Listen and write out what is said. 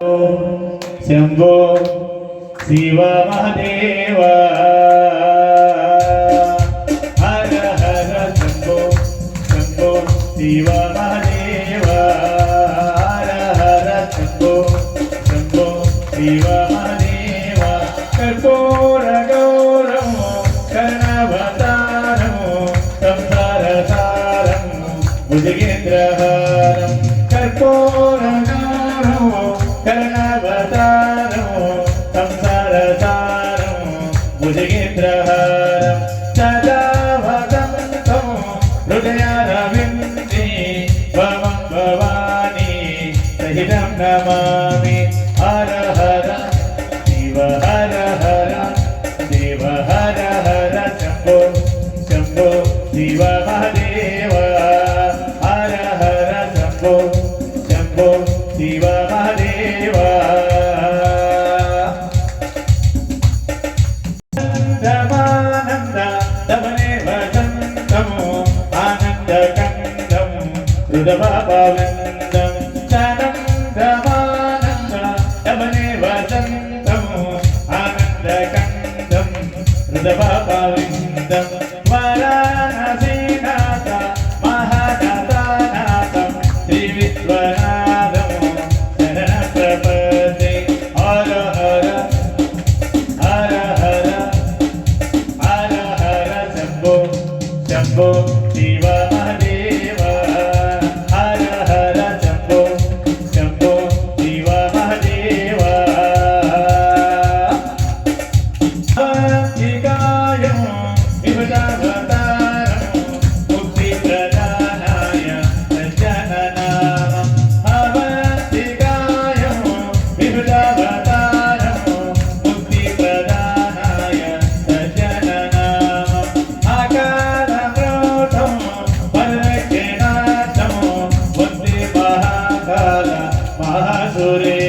शंभो शिव महादेव हर हर शंभो शंभो शिव महादेव हर हर शंभो शंभो शिव महादेव कर्पूर गौरमो कर्णवतारमो संसार सारमो भुजगेन्द्रहारं कर्पूर गौरमो कर्णवतारमो संसार सारमो भुजगेन्द्रहारं सदा वसन्तं हृदयारविन्दे भवं भवानी सहितं नमामि हर हर शिव हर हर देव हर हर शंभो शंभो शिव महादेव हर हर शंभो शंभो शिव महादेव आनन्द दमने वसन्तमो आनन्दकन्दं हृदभाववन्दं सानन्दमानन्द दमने वसन्तमो आनन्दकन्दं हृदभाववन्दं वाराणसीनाथ महानाथानाथं श्रीविश्वनाथमो शरणप्रपदे हर हर हर हर हर हर शंभो शंभो शिव महादेव हर हर शंभो शंभो शिव महादेव भक्तिकायं विभुतावतारं मुक्तिप्रदानाय सज्जननामं भक्तिकायं विभुतावतारं मुक्तिप्रदानाय सज्जननामम् आकारप्रोढं वरदक्षिणार्थं वन्दे महाकाल महासुरे